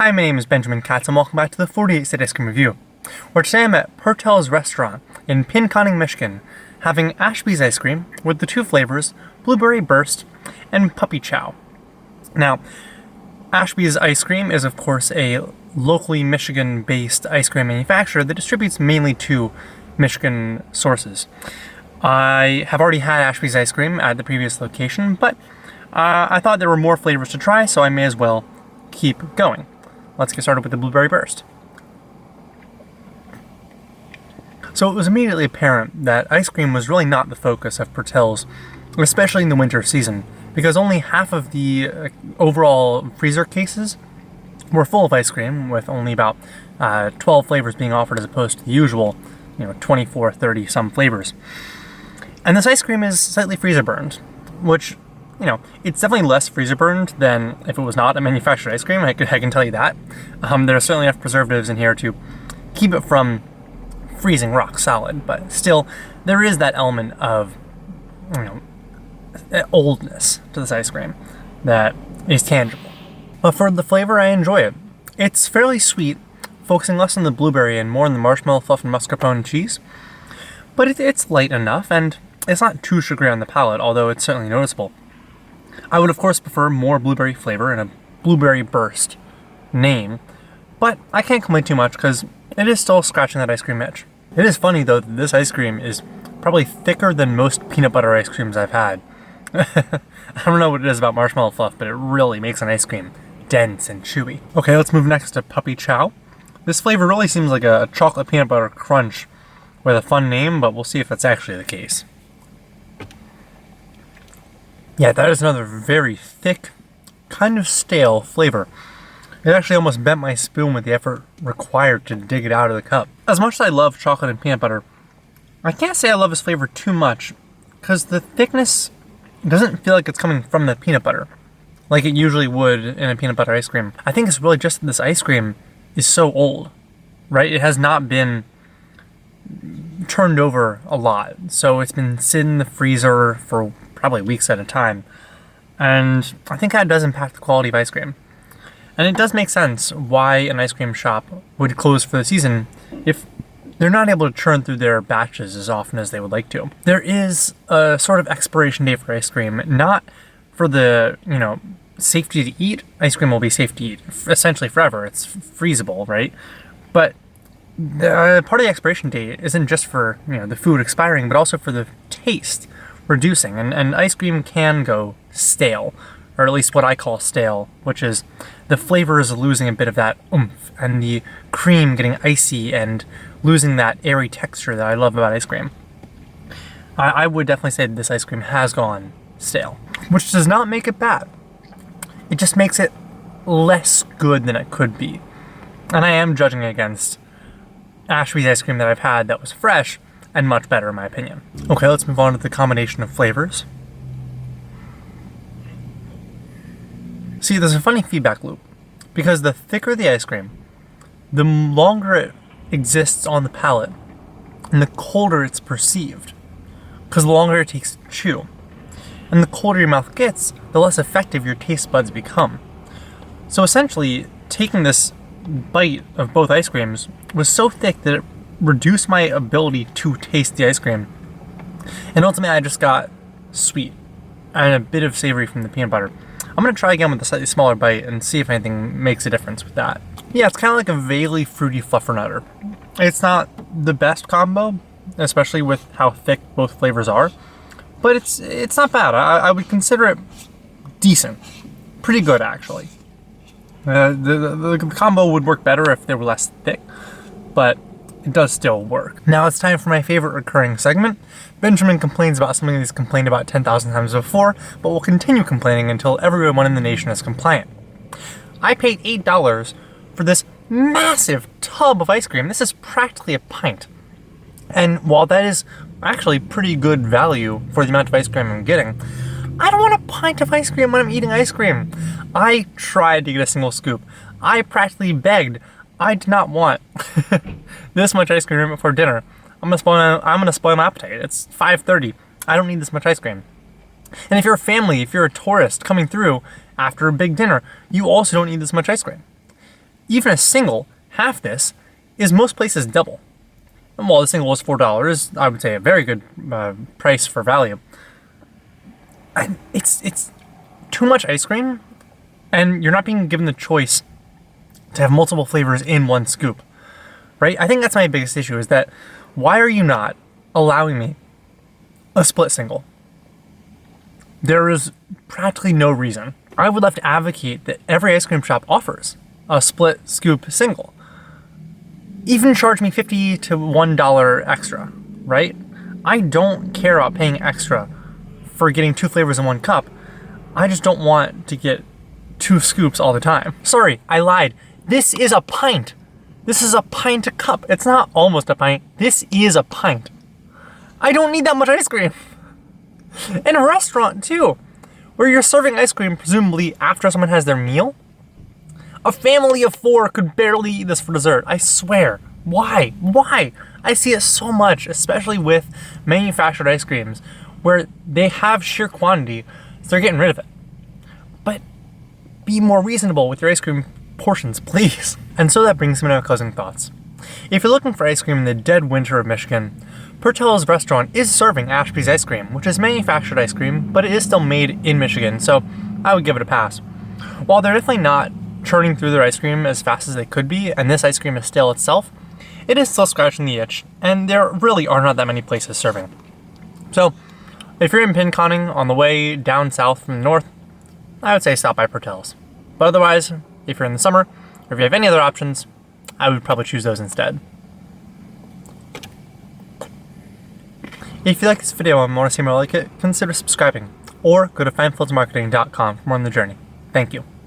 Hi, my name is Benjamin Katz and welcome back to the 48 State Ice Cream Review, where today I'm at Purtell's restaurant in Pinconning, Michigan, having Ashby's ice cream with the two flavors, Blueberry Burst and Puppy Chow. Now, Ashby's ice cream is of course a locally Michigan-based ice cream manufacturer that distributes mainly to Michigan sources. I have already had Ashby's ice cream at the previous location, but I thought there were more flavors to try, so I may as well keep going. Let's get started with the Blueberry Burst. So it was immediately apparent that ice cream was really not the focus of Purtell's, especially in the winter season, because only half of the overall freezer cases were full of ice cream, with only about 12 flavors being offered as opposed to the usual, 24, 30 some flavors. And this ice cream is slightly freezer burned, which, it's definitely less freezer burned than if it was not a manufactured ice cream. I can tell you that. There are certainly enough preservatives in here to keep it from freezing rock solid, but still, there is that element of, oldness to this ice cream that is tangible. But for the flavor, I enjoy it. It's fairly sweet, focusing less on the blueberry and more on the marshmallow fluff and mascarpone cheese. But it's light enough, and it's not too sugary on the palate, although it's certainly noticeable. I would of course prefer more blueberry flavor and a Blueberry Burst name, but I can't complain too much because it is still scratching that ice cream itch. It is funny though that this ice cream is probably thicker than most peanut butter ice creams I've had. I don't know what it is about marshmallow fluff, but it really makes an ice cream dense and chewy. Okay, let's move next to Puppy Chow. This flavor really seems like a chocolate peanut butter crunch with a fun name, but we'll see if that's actually the case. Yeah, that is another very thick, kind of stale flavor. It actually almost bent my spoon with the effort required to dig it out of the cup. As much as I love chocolate and peanut butter, I can't say I love this flavor too much, because the thickness doesn't feel like it's coming from the peanut butter, like it usually would in a peanut butter ice cream. I think it's really just that this ice cream is so old, right? It has not been turned over a lot, so it's been sitting in the freezer for probably weeks at a time, and I think that does impact the quality of ice cream. And it does make sense why an ice cream shop would close for the season if they're not able to churn through their batches as often as they would like to. There is a sort of expiration date for ice cream, not for the, safety to eat. Ice cream will be safe to eat essentially forever. It's freezable, right? But part of the expiration date isn't just for, the food expiring, but also for the taste reducing. And ice cream can go stale, or at least what I call stale, which is the flavor is losing a bit of that oomph, and the cream getting icy and losing that airy texture that I love about ice cream. I would definitely say that this ice cream has gone stale, which does not make it bad. It just makes it less good than it could be. And I am judging against Ashby's ice cream that I've had that was fresh and much better in my opinion. Okay, let's move on to the combination of flavors. See, there's a funny feedback loop, because the thicker the ice cream, the longer it exists on the palate, and the colder it's perceived, because the longer it takes to chew. And the colder your mouth gets, the less effective your taste buds become. So essentially, taking this bite of both ice creams was so thick that it reduced my ability to taste the ice cream. And ultimately, I just got sweet and a bit of savory from the peanut butter. I'm going to try again with a slightly smaller bite and see if anything makes a difference with that. Yeah, it's kind of like a vaguely fruity fluffernutter. It's not the best combo, especially with how thick both flavors are, but it's not bad. I would consider it decent. Pretty good, actually. The combo would work better if they were less thick, but it does still work. Now it's time for my favorite recurring segment. Benjamin complains about something he's complained about 10,000 times before, but will continue complaining until everyone in the nation is compliant. I paid $8 for this massive tub of ice cream. This is practically a pint. And while that is actually pretty good value for the amount of ice cream I'm getting, I don't want a pint of ice cream when I'm eating ice cream. I tried to get a single scoop. I practically begged. I did not want this much ice cream before dinner. I'm gonna spoil my appetite. It's 5:30. I don't need this much ice cream. And if you're a family, if you're a tourist coming through after a big dinner, you also don't need this much ice cream. even a single, half this, is most places double. And while the single was $4, I would say a very good price for value. And it's too much ice cream, and you're not being given the choice to have multiple flavors in one scoop, right? I think that's my biggest issue, is that why are you not allowing me a split single? There is practically no reason. I would love to advocate that every ice cream shop offers a split scoop single. Even charge me $50 to $1 extra, right? I don't care about paying extra for getting 2 flavors in one cup. I just don't want to get 2 scoops all the time. Sorry, I lied. This is a pint. This is a pint a cup. It's not almost a pint. This is a pint. I don't need that much ice cream. In a restaurant too, where you're serving ice cream presumably after someone has their meal. A family of 4 could barely eat this for dessert. I swear. Why? Why? I see it so much, especially with manufactured ice creams, where they have sheer quantity, so they're getting rid of it. But be more reasonable with your ice cream portions, please. And so that brings me to my closing thoughts. If you're looking for ice cream in the dead winter of Michigan, Purtell's restaurant is serving Ashby's ice cream, which is manufactured ice cream, but it is still made in Michigan, so I would give it a pass. While they're definitely not churning through their ice cream as fast as they could be, and this ice cream is stale itself, it is still scratching the itch, and there really are not that many places serving. So, if you're in Pinconning on the way down south from the north, I would say stop by Purtell's. But otherwise, if you're in the summer, or if you have any other options, I would probably choose those instead. If you like this video and want to see more like it, consider subscribing, or go to finefieldsmarketing.com for more on the journey. Thank you.